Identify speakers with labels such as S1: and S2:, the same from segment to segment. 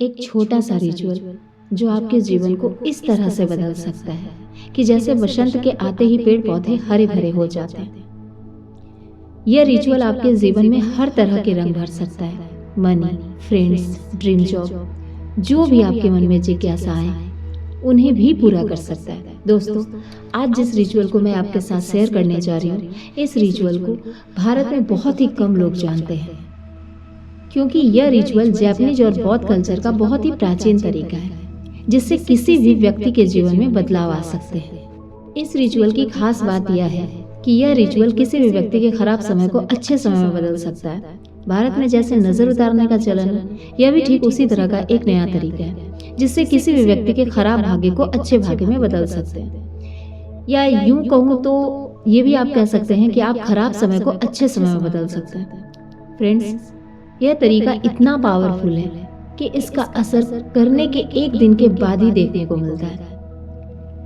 S1: एक छोटा सा रिचुअल जो आपके जीवन को इस तरह से बदल सकता है कि जैसे बसंत के आते ही पेड़ पौधे हरे भरे हो जाते हैं। यह रिचुअल आपके जीवन में हर तरह के रंग भर सकता है। मनी, फ्रेंड्स, ड्रीम जॉब, जो भी आपके मन में जिज्ञासा है उन्हें भी पूरा कर सकता है। दोस्तों, आज जिस रिचुअल को मैं आपके साथ शेयर करने जा रही हूँ, इस रिचुअल को भारत में बहुत ही कम लोग जानते हैं, क्योंकि यह रिचुअल जापानीज और बौद्ध कल्चर का बहुत ही प्राचीन तरीका है जिससे किसी भी व्यक्ति के जीवन में बदलाव आ सकते हैं। इस रिचुअल की खास बात यह है कि यह रिचुअल किसी भी व्यक्ति के खराब समय को अच्छे समय में बदल सकता है। भारत में जैसे नजर उतारने का चलन है, यह भी ठीक उसी तरह का एक नया तरीका है जिससे किसी भी व्यक्ति के खराब भाग्य को अच्छे भाग्य में बदल सकते हैं। या यूं कहूँ तो ये भी आप कह सकते हैं कि आप खराब समय को अच्छे समय में बदल सकते हैं। फ्रेंड्स, यह तरीका इतना पावरफुल है कि इसका असर करने के एक दिन के बाद ही देखने को मिलता है।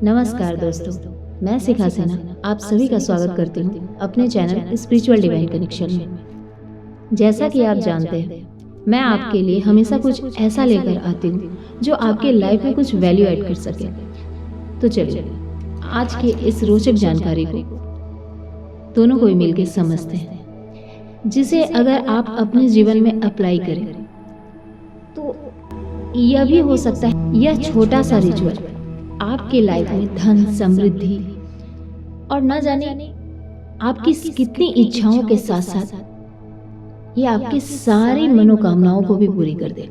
S1: नमस्कार दोस्तों, मैं शिखा सिन्हा आप सभी का स्वागत करती हूँ अपने चैनल स्पिरिचुअल डिवाइन कनेक्शन में। जैसा कि आप जानते हैं, मैं आपके लिए हमेशा कुछ ऐसा लेकर आती हूँ जो आपके लाइफ में कुछ वैल्यू ऐड कर सके। तो चलिए आज के इस रोचक जानकारी को दोनों को मिलकर समझते हैं, जिसे अगर आप अपने जीवन में अप्लाई करें तो यह भी हो सकता है यह छोटा सा रिचुअल आपके लाइफ में धन, समृद्धि और न जाने आपकी कितनी इच्छाओं के साथ साथ ये आपकी सारी मनोकामनाओं को भी पूरी कर दे।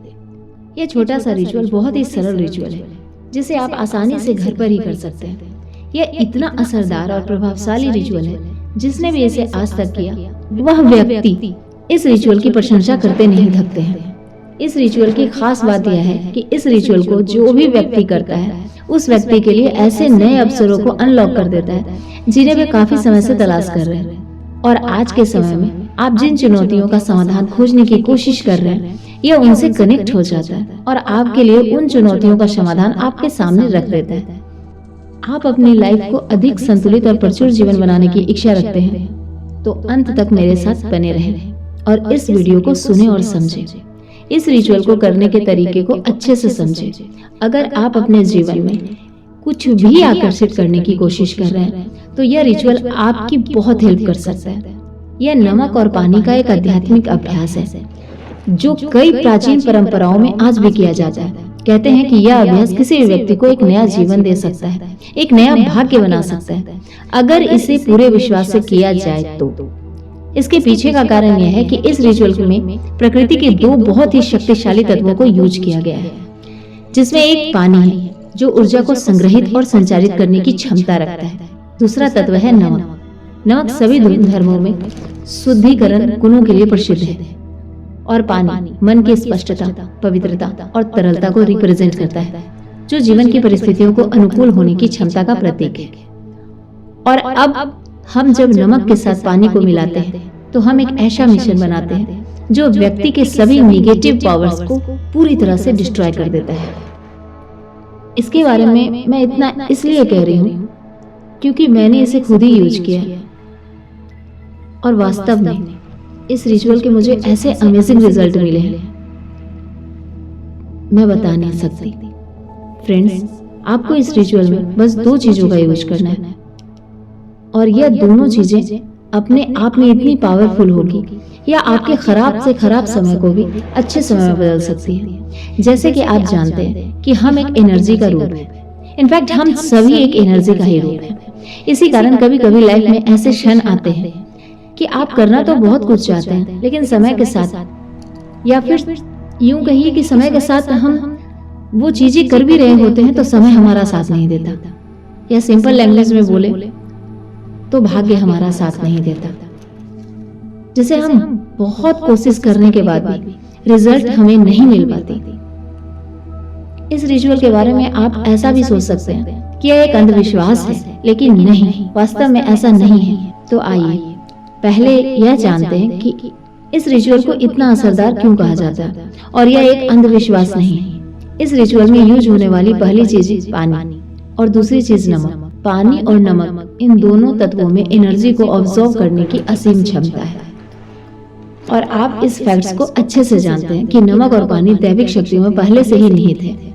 S1: यह छोटा सा रिचुअल बहुत ही सरल रिचुअल है जिसे आप आसानी से घर पर ही कर सकते हैं। यह इतना असरदार और प्रभावशाली रिचुअल है, जिसने भी इसे आज तक किया वह व्यक्ति इस रिचुअल की प्रशंसा करते नहीं थकते हैं। इस रिचुअल की खास बात यह है कि इस रिचुअल को जो भी व्यक्ति करता है उस व्यक्ति के लिए ऐसे नए अवसरों को अनलॉक कर देता है जिन्हें वे काफी समय से तलाश कर रहे हैं। और आज के समय में आप जिन चुनौतियों का समाधान खोजने की कोशिश कर रहे हैं, यह उनसे कनेक्ट हो जाता है और आपके लिए उन चुनौतियों का समाधान आपके सामने रख देता है। आप अपनी लाइफ को अधिक संतुलित और प्रचुर जीवन बनाने की इच्छा रखते हैं तो अंत तक मेरे साथ बने रहें और इस वीडियो को सुने और समझें। इस रिचुअल को करने के तरीके को अच्छे से समझें। अगर आप अपने जीवन में कुछ भी आकर्षित करने की कोशिश कर रहे हैं तो यह रिचुअल आपकी बहुत हेल्प कर सकता है। यह नमक और पानी का एक आध्यात्मिक अभ्यास है जो कई प्राचीन परंपराओं में आज भी किया जाता है। कहते हैं कि यह अभ्यास किसी भी व्यक्ति को एक नया जीवन दे सकता है, एक नया भाग्य बना सकता है, अगर इसे पूरे विश्वास से किया जाए तो। इसके पीछे का कारण यह है कि इस रिचुअल में प्रकृति के दो बहुत ही शक्तिशाली तत्वों को यूज किया गया है, जिसमें एक पानी है जो ऊर्जा को संग्रहित और संचारित करने की क्षमता रखता है। दूसरा तत्व है नमक। नमक सभी धर्मों में शुद्धिकरण गुणों के लिए प्रसिद्ध है और पानी मन की स्पष्टता, पवित्रता और तरलता को रिप्रेजेंट करता है, जो जीवन की परिस्थितियों को अनुकूल होने की क्षमता का प्रतीक है। और अब हम जब नमक के साथ पानी को मिलाते हैं तो हम एक ऐसा मिश्रण बनाते हैं जो व्यक्ति के सभी निगेटिव पावर्स को पूरी तरह से डिस्ट्रॉय कर देता है। इसके बारे में मैं इतना इसलिए कह रही हूँ क्योंकि मैंने इसे खुद ही यूज किया है और वास्तव में इस रिचुअल के मुझे ऐसे अमेजिंग रिजल्ट मिले हैं, मैं बता नहीं सकती। फ्रेंड्स, आपको इस रिचुअल में बस दो चीजों का यूज करना है और यह दोनों चीजें अपने आप में इतनी पावरफुल होगी या आपके खराब से खराब समय को भी अच्छे समय में बदल सकती है। जैसे कि आप जानते हैं कि हम एक एनर्जी का रूप है। इनफैक्ट हम सभी एक एनर्जी का ही रूप है। इसी कारण कभी कभी लाइफ में ऐसे क्षण आते हैं कि आप करना तो बहुत कुछ चाहते हैं, लेकिन समय के साथ या फिर यूं कहिए कि समय के साथ हम वो चीजें कर भी रहे होते हैं तो समय हमारा साथ नहीं देता, या सिंपल लैंग्वेज में बोले तो भाग्य हमारा साथ नहीं देता। जैसे हम बहुत कोशिश करने के बाद भी रिजल्ट हमें नहीं मिल पाती। इस रिचुअल के बारे में आप ऐसा भी सोच सकते हैं कि यह एक अंधविश्वास है, लेकिन नहीं, वास्तव में ऐसा नहीं है। तो आइए पहले यह जानते हैं कि इस रिचुअल को इतना असरदार क्यों कहा जाता है और यह एक अंधविश्वास नहीं है। इस रिचुअल में यूज होने वाली पहली चीज पानी और दूसरी चीज नमक। पानी और नमक, इन दोनों तत्वों में एनर्जी को ऑब्जॉर्व करने की असीम क्षमता है। और आप इस फैक्ट्स को अच्छे से जानते हैं कि नमक और पानी दैविक शक्तियों में पहले से ही निहित है।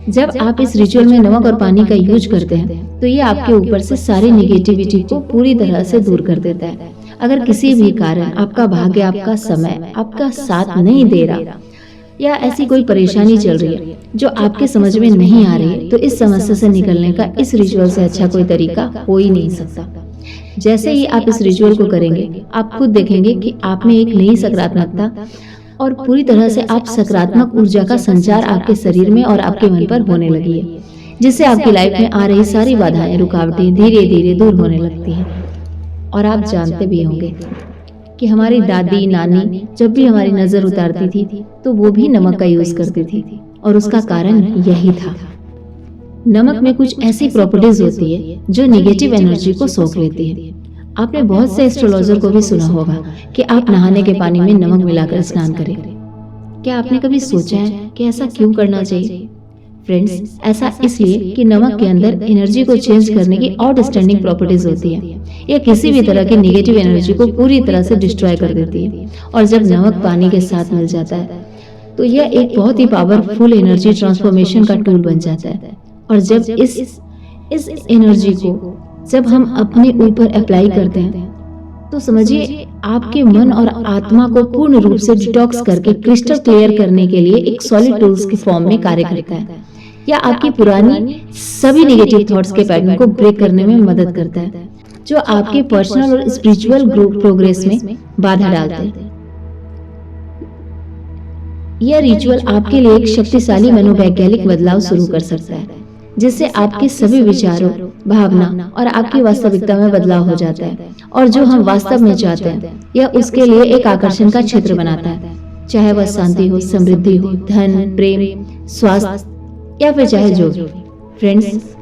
S1: जब आप इस रिचुअल में नमक और पानी का यूज करते हैं तो ये आपके ऊपर से सारी निगेटिविटी को पूरी तरह से दूर कर देता है। अगर किसी भी कारण आपका भाग्य, आपका समय आपका साथ नहीं दे रहा या ऐसी कोई परेशानी चल रही है जो आपके समझ में नहीं आ रही है, तो इस समस्या से निकलने का इस रिचुअल से अच्छा कोई तरीका हो ही नहीं सकता। जैसे ही आप इस रिचुअल को करेंगे, आप खुद देखेंगे कि आप में एक नई सकारात्मकता और पूरी तरह से आप सकारात्मक ऊर्जा का संचार आपके शरीर में और आपके मन पर होने लगी है, जिससे आपकी लाइफ में आ रही सारी बाधाएं, रुकावटें धीरे धीरे दूर होने लगती हैं। और आप जानते भी होंगे कि हमारी दादी नानी जब भी हमारी नजर उतारती थी तो वो भी नमक का यूज करती थी, और उसका कारण यही था। नमक में कुछ ऐसी प्रॉपर्टीज होती है जो नेगेटिव एनर्जी को सोख लेती है। आपने बहुत से एस्ट्रोलॉजर को भी सुना होगा कि आप नहाने के पानी में नमक मिलाकर स्नान करें। क्या आपने कभी सोचा है कि ऐसा क्यों करना चाहिए? फ्रेंड्स, ऐसा इसलिए कि नमक के अंदर एनर्जी को चेंज करने की आउटस्टैंडिंग प्रॉपर्टीज होती है। यह किसी भी तरह की नेगेटिव एनर्जी को पूरी तरह से डिस्ट्रॉय कर देती है, और जब नमक पानी के साथ मिल जाता है तो यह एक बहुत ही पावरफुल एनर्जी ट्रांसफॉर्मेशन का टूल बन जाता है। और जब इस एनर्जी को जब हम अपने ऊपर अप्लाई करते हैं तो समझिए आपके मन और आत्मा को पूर्ण रूप से डिटॉक्स करके क्रिस्टल क्लियर करने के लिए एक सॉलिड टूल्स के फॉर्म में कार्य करता है, या आपकी पुरानी सभी नेगेटिव थॉट्स के पैटर्न को ब्रेक करने में मदद करता है, जो आपके पर्सनल और स्पिरिचुअल प्रोग्रेस में बाधा डालते हैं। यह रिचुअल आपके लिए एक शक्तिशाली मनोवैज्ञानिक बदलाव शुरू कर सकता है, जिससे आपके सभी विचारों, भावना और आपकी वास्तविकता में बदलाव हो जाता है, और जो हम वास्तव में चाहते हैं यह उसके लिए एक आकर्षण का क्षेत्र बनाता है, चाहे वह शांति हो, समृद्धि हो, धन, प्रेम, स्वास्थ्य या फिर चाहे जो भी। फ्रेंड्स,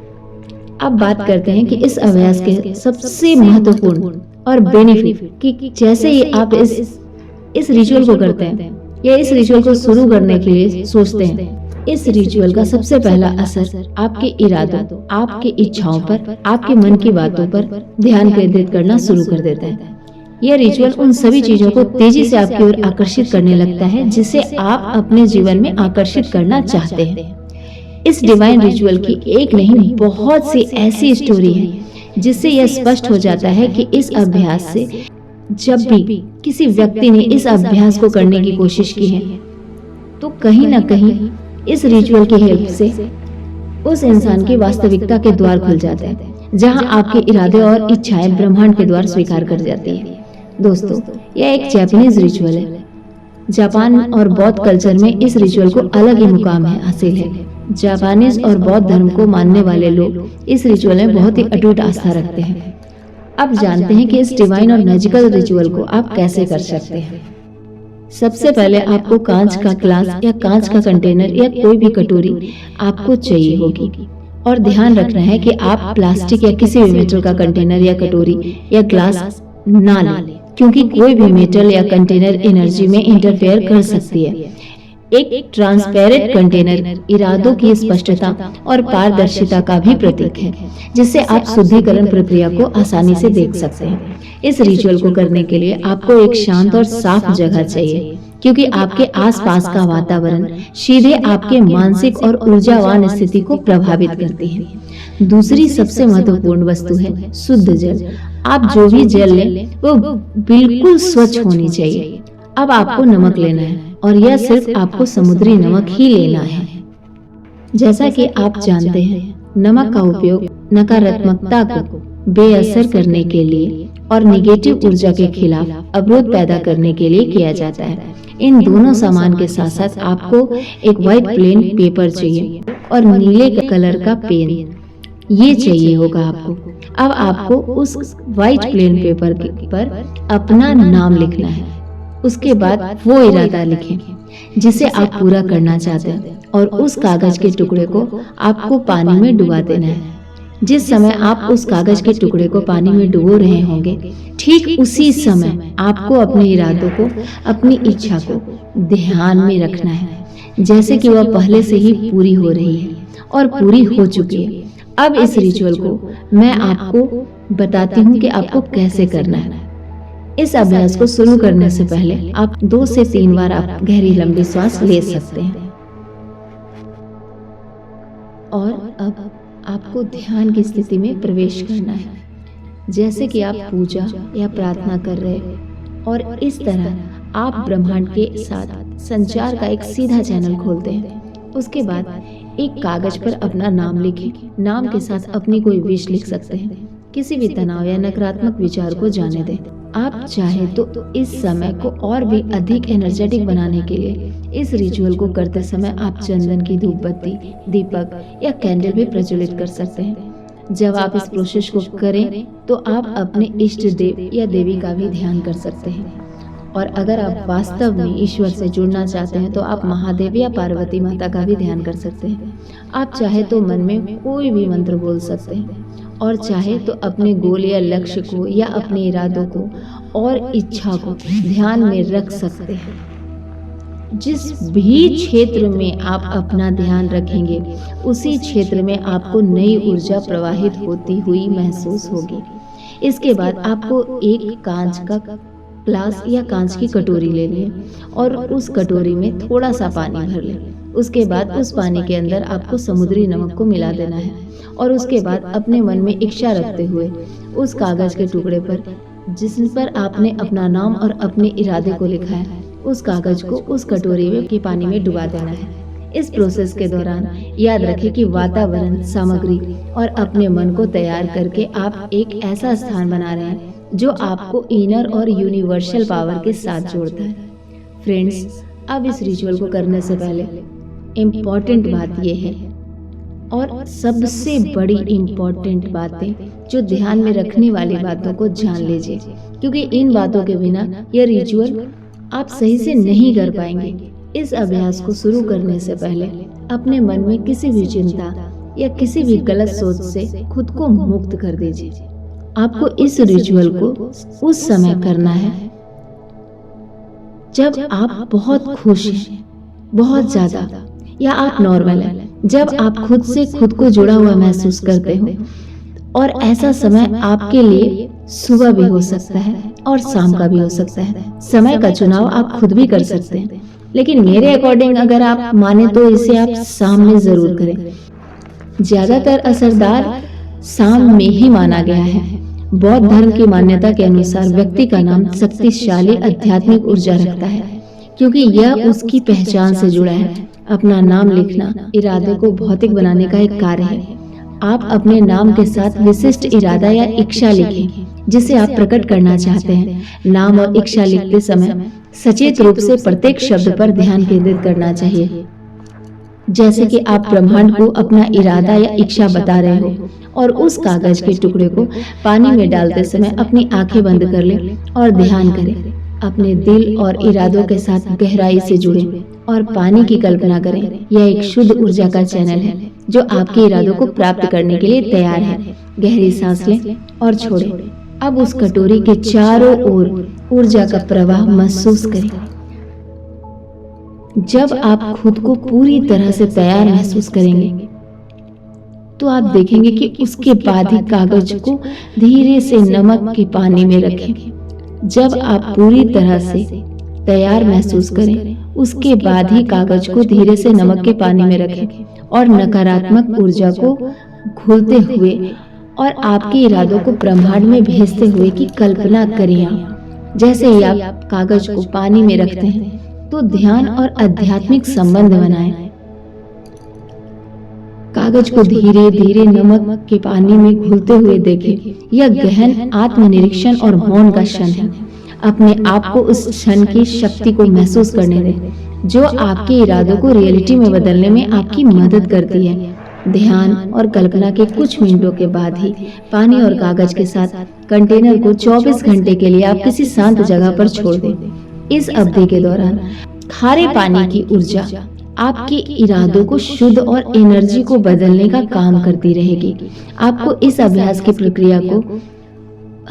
S1: अब बात करते हैं कि इस अभ्यास के सबसे महत्वपूर्ण और बेनिफिट कि जैसे ही आप इस रिचुअल को करते हैं या इस रिचुअल को शुरू करने के लिए सोचते हैं, इस रिचुअल का सबसे पहला असर आपके इरादों, आपकी इच्छाओं पर, आपके मन की बातों पर ध्यान केंद्रित करना शुरू कर देता है। यह रिचुअल उन सभी चीजों को तेजी से आपकी ओर आकर्षित करने लगता है जिसे आप अपने जीवन में आकर्षित करना चाहते हैं। इस डिवाइन रिचुअल की एक नहीं बहुत सी ऐसी स्टोरी है जिससे यह स्पष्ट हो जाता है कि इस अभ्यास से जब भी किसी व्यक्ति ने इस अभ्यास को करने की कोशिश की है तो कहीं न कहीं इस रिचुअल की हेल्प से उस इंसान की वास्तविकता के द्वार खुल जाते हैं, जहां आपके इरादे और इच्छाएं ब्रह्मांड के द्वार स्वीकार कर जाती है। दोस्तों, यह एक जापानीज रिचुअल है। जापान और बौद्ध कल्चर में इस रिचुअल को अलग ही मुकाम हासिल है। जापानीज और बौद्ध धर्म को मानने वाले लोग इस रिचुअल में बहुत ही अटूट आस्था रखते हैं। अब जानते हैं कि इस डिवाइन और मैजिकल रिचुअल को आप कैसे कर सकते हैं। सबसे पहले आपको कांच का ग्लास या कांच का कंटेनर या कोई भी कटोरी आपको चाहिए होगी, और ध्यान रखना है कि आप प्लास्टिक या किसी भी मेटल का कंटेनर या कटोरी या ग्लास ना लें, क्योंकि कोई भी मेटल या कंटेनर एनर्जी में इंटरफेयर कर सकती है। एक ट्रांसपेरेंट कंटेनर इरादों की स्पष्टता और पारदर्शिता का भी प्रतीक है, जिससे आप शुद्धिकरण प्रक्रिया को आसानी से देख सकते हैं। इस रिचुअल को करने के लिए आपको एक शांत और साफ जगह चाहिए, क्योंकि आपके आसपास का वातावरण सीधे आपके मानसिक और ऊर्जावान स्थिति को प्रभावित करती है। दूसरी सबसे महत्वपूर्ण वस्तु है शुद्ध जल। आप जो भी जल लें वो बिल्कुल स्वच्छ होनी चाहिए। अब आपको नमक लेना है, और यह सिर्फ आपको समुद्री नमक ही लेना है। जैसा कि आप जानते हैं, नमक का उपयोग नकारात्मकता को बेअसर करने के लिए और नेगेटिव ऊर्जा के खिलाफ अवरोध पैदा करने के लिए किया जाता है। इन दोनों सामान के साथ साथ आपको एक व्हाइट प्लेन पेपर चाहिए और नीले कलर का पेन ये चाहिए होगा आपको। अब आपको उस व्हाइट प्लेन पेपर पर अपना नाम लिखना है। उसके बाद वो इरादा लिखें जिसे आप पूरा करना चाहते हैं, और उस कागज के टुकड़े को आपको पानी में डुबा देना है। जिस समय आप उस कागज के टुकड़े को पानी में डुबो रहे होंगे, ठीक उसी समय आपको अपने इरादों को, अपनी इच्छा को ध्यान में रखना है, जैसे कि वह पहले से ही पूरी हो रही है और पूरी हो चुकी है। अब इस रिचुअल को मैं आपको बताती हूँ कि आपको कैसे करना है। इस अभ्यास को शुरू करने से पहले आप 2 से 3 बार आप गहरी लंबी सांस ले सकते हैं। और अब आपको ध्यान की स्थिति में प्रवेश करना है, जैसे कि आप पूजा या प्रार्थना कर रहे हो, और इस तरह आप ब्रह्मांड के साथ संचार का एक सीधा चैनल खोलते हैं। उसके बाद एक कागज पर अपना नाम लिखें। नाम के साथ अपनी कोई विश लिख सकते हैं। किसी भी तनाव या नकारात्मक विचार को जाने दें। आप चाहे तो इस समय को और भी अधिक एनर्जेटिक बनाने के लिए इस रिचुअल को करते समय आप चंदन की धूप बत्ती, दीपक या कैंडल भी प्रज्वलित कर सकते हैं। जब आप इस प्रोसेस को करें तो आप अपने इष्ट देव या देवी का भी ध्यान कर सकते हैं। और अगर आप वास्तव में ईश्वर से जुड़ना चाहते हैं तो आप महादेव या पार्वती माता का भी ध्यान कर सकते हैं। आप चाहे तो मन में कोई भी मंत्र बोल सकते हैं, और चाहे तो अपने गोल या लक्ष्य को या अपने इरादों को और इच्छा को ध्यान में रख सकते हैं। जिस भी क्षेत्र में आप अपना ध्यान रखेंगे उसी क्षेत्र में आपको नई ऊर्जा प्रवाहित होती हुई महसूस होगी। इसके बाद आपको एक कांच का ग्लास या कांच की कटोरी ले लें और उस कटोरी में थोड़ा सा पानी भर लें। उसके बाद उस पानी के अंदर आपको समुद्री नमक को मिला देना है, और उसके बाद अपने मन में इच्छा रखते हुए उस कागज के टुकड़े पर जिस पर आपने अपना नाम और अपने इरादे को लिखा है, उस कागज को उस कटोरी में के पानी में डुबा देना है। इस प्रोसेस के दौरान याद रखें कि वातावरण, सामग्री और अपने मन को तैयार करके आप एक ऐसा स्थान बना रहे हैं जो आपको इनर और यूनिवर्सल पावर के साथ जोड़ता है। फ्रेंड्स, अब इस रिचुअल को करने से पहले इम्पॉर्टेंट बात यह है, और सबसे बड़ी इम्पॉर्टेंट बातें जो ध्यान में रखने वाली बातों को जान लीजिए, क्योंकि इन बातों के बिना यह रिचुअल आप सही से नहीं कर पाएंगे। इस अभ्यास को शुरू करने से पहले अपने मन में किसी भी चिंता या किसी भी गलत सोच से खुद को मुक्त कर दीजिए। आपको इस रिचुअल को उस समय करना है जब आप बहुत खुश हैं, बहुत ज्यादा, या आप नॉर्मल हैं। जब आप खुद से खुद को जुड़ा हुआ महसूस करते हो, और ऐसा समय आपके लिए सुबह भी हो सकता है और शाम का भी हो सकता है। समय का चुनाव आप खुद भी कर सकते हैं, लेकिन मेरे अकॉर्डिंग अगर आप माने तो इसे आप शाम में जरूर करें। ज्यादातर असरदार शाम में ही माना गया है। बौद्ध धर्म की मान्यता के अनुसार व्यक्ति का नाम शक्तिशाली आध्यात्मिक ऊर्जा रखता है, क्योंकि यह उसकी पहचान से जुड़ा है। अपना नाम लिखना इरादे को भौतिक बनाने का एक कार्य है। आप अपने नाम के साथ विशिष्ट इरादा या इच्छा लिखें जिसे आप प्रकट करना चाहते हैं। नाम और इच्छा लिखते समय सचेत रूप से प्रत्येक शब्द पर ध्यान केंद्रित करना चाहिए, जैसे कि आप ब्रह्मांड को अपना इरादा या इच्छा बता रहे हो। और उस कागज के टुकड़े को पानी में डालते समय अपनी आंखें बंद कर लें और ध्यान करें। अपने दिल और इरादों के साथ गहराई से जुड़ें और पानी की कल्पना करें। यह एक शुद्ध ऊर्जा का चैनल है जो आपके इरादों को प्राप्त करने के लिए तैयार है। गहरी सांस लें और छोड़ें। अब उस कटोरी के चारों ओर ऊर्जा का प्रवाह महसूस करें। जब आप खुद को पूरी तरह से तैयार महसूस करेंगे तो आप देखेंगे कि उसके बाद ही कागज को धीरे से नमक के पानी में रखें। जब आप पूरी तरह से तैयार महसूस करें, उसके बाद ही कागज को धीरे से नमक के पानी में रखें और नकारात्मक ऊर्जा को घोलते हुए और आपके इरादों को ब्रह्मांड में भेजते हुए की कल्पना करें। जैसे ही आप कागज को पानी में रखते हैं तो ध्यान और आध्यात्मिक संबंध बनाएं। कागज को धीरे धीरे नमक के पानी में घुलते हुए देखें। यह गहन आत्मनिरीक्षण और मौन का क्षण है। अपने आप को उस क्षण की शक्ति को महसूस करने दें जो आपके इरादों को रियलिटी में बदलने में आपकी मदद करती है। ध्यान और कल्पना के कुछ मिनटों के बाद ही पानी और कागज के साथ कंटेनर को 24 घंटे के लिए आप किसी शांत जगह पर छोड़ दें। इस अवधि के दौरान खारे पानी की ऊर्जा आपके इरादों को शुद्ध और एनर्जी को बदलने का काम करती रहेगी। आपको इस अभ्यास की प्रक्रिया को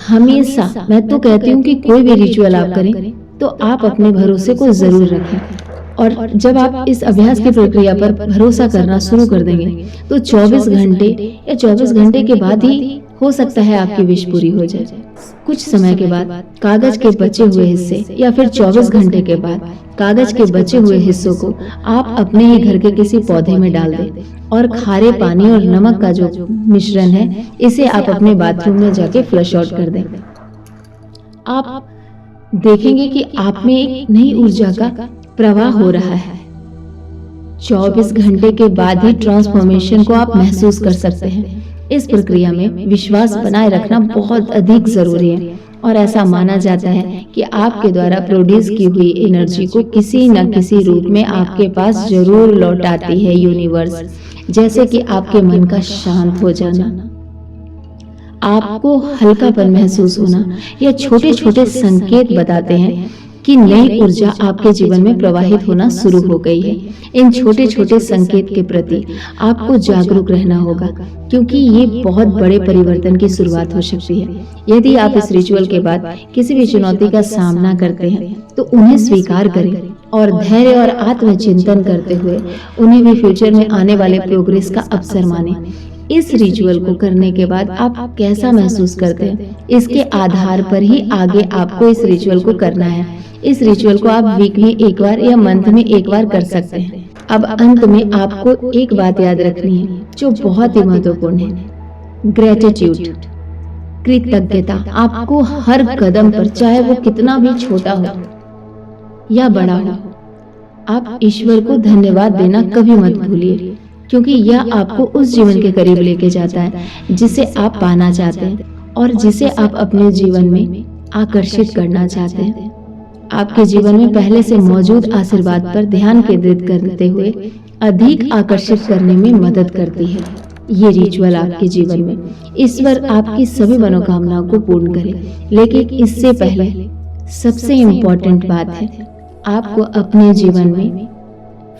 S1: हमेशा, मैं तो कहती हूँ कि कोई भी रिचुअल आप करें तो आप अपने भरोसे को जरूर रखें, और जब आप इस अभ्यास की प्रक्रिया पर भरोसा करना शुरू कर देंगे तो 24 घंटे या 24 घंटे के बाद ही हो सकता है आपकी विश पूरी हो जाए। कुछ समय के बाद कागज के बचे हुए हिस्से या फिर 24 घंटे के बाद कागज के बचे हुए हिस्सों को आप अपने ही घर के किसी पौधे में डाल दें और खारे पानी और नमक का जो मिश्रण है इसे आप अपने बाथरूम में जाके फ्लश आउट कर दें। आप देखेंगे कि आप में एक नई ऊर्जा का प्रवाह हो रहा है। 24 घंटे के बाद ही ट्रांसफॉर्मेशन को आप महसूस कर सकते हैं। इस प्रक्रिया में विश्वास बनाए रखना बहुत अधिक जरूरी है और ऐसा माना जाता है कि आपके द्वारा प्रोड्यूस की हुई एनर्जी को किसी न किसी रूप में आपके पास जरूर लौट आती है यूनिवर्स, जैसे कि आपके मन का शांत हो जाना, आपको हल्कापन महसूस होना या छोटे छोटे संकेत बताते हैं कि नई ऊर्जा आपके जीवन में प्रवाहित होना शुरू हो गई है। इन छोटे छोटे संकेत के प्रति आपको जागरूक रहना होगा, क्योंकि ये बहुत बड़े परिवर्तन की शुरुआत हो सकती है। यदि आप इस रिचुअल के बाद किसी भी चुनौती का सामना करते हैं तो उन्हें स्वीकार करें और धैर्य और आत्मचिंतन करते हुए उन्हें भी फ्यूचर में आने वाले प्रोग्रेस का अवसर माने। इस रिचुअल को करने के बाद आप कैसा महसूस करते हैं, इसके आधार पर ही आगे आपको इस रिचुअल को करना है। इस रिचुअल को आप वीक में एक बार या मंथ में एक बार कर सकते हैं। अब अंत में आपको एक बात याद रखनी है जो बहुत ही महत्वपूर्ण है, ग्रेटिट्यूड, कृतज्ञता। आपको हर कदम पर, चाहे वो कितना भी छोटा हो या बड़ा हो, आप ईश्वर को धन्यवाद देना कभी मत भूलिए, क्योंकि यह आपको उस जीवन के करीब लेके जाता है जिसे आप पाना चाहते हैं और जिसे आप अपने जीवन में आकर्षित करना चाहते हैं। आपके जीवन में पहले से मौजूद आशीर्वाद पर ध्यान केंद्रित करते हुए अधिक आकर्षित करने में मदद करती है। ये रिचुअल आपके जीवन में ईश्वर आपकी सभी मनोकामनाओं को पूर्ण करे, लेकिन इससे पहले सबसे इम्पोर्टेंट बात है, आपको अपने जीवन में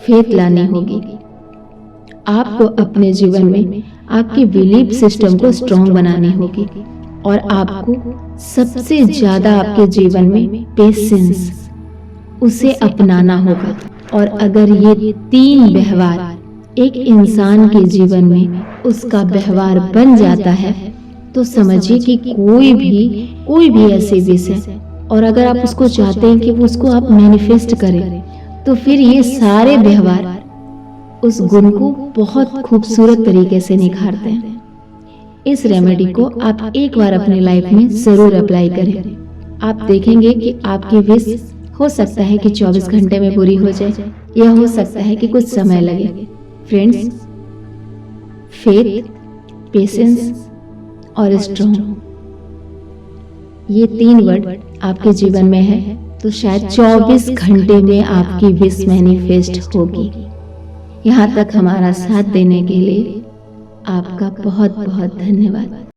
S1: फेथ लानी होगी। आपको अपने जीवन में आपकी बिलीफ सिस्टम को स्ट्रॉन्ग बनानी होगी और आपको सबसे ज्यादा आपके जीवन में पेशेंस, उसे अपनाना होगा। और अगर ये 3 व्यवहार एक इंसान के जीवन में उसका व्यवहार बन जाता है तो समझिए कि कोई भी ऐसी विश है, और अगर आप उसको चाहते हैं कि उसको आप मैनिफेस्ट करें, तो फिर ये सारे व्यवहार उस गुण को बहुत खूबसूरत तरीके से निखारते हैं। इस रेमेडी को आप एक बार अपने लाइफ में जरूर अप्लाई करें। आप देखेंगे कि आपकी विश हो सकता है कि 24 घंटे में पूरी हो जाए, या हो सकता है कि कुछ समय लगे। फ्रेंड्स, फेथ, पेशेंस और स्ट्रॉन्ग, ये 3 वर्ड आपके जीवन में है तो शायद 24 घंटे में आपकी विश मैनिफेस्ट होगी। यहाँ तक हमारा साथ देने के लिए आपका बहुत बहुत धन्यवाद।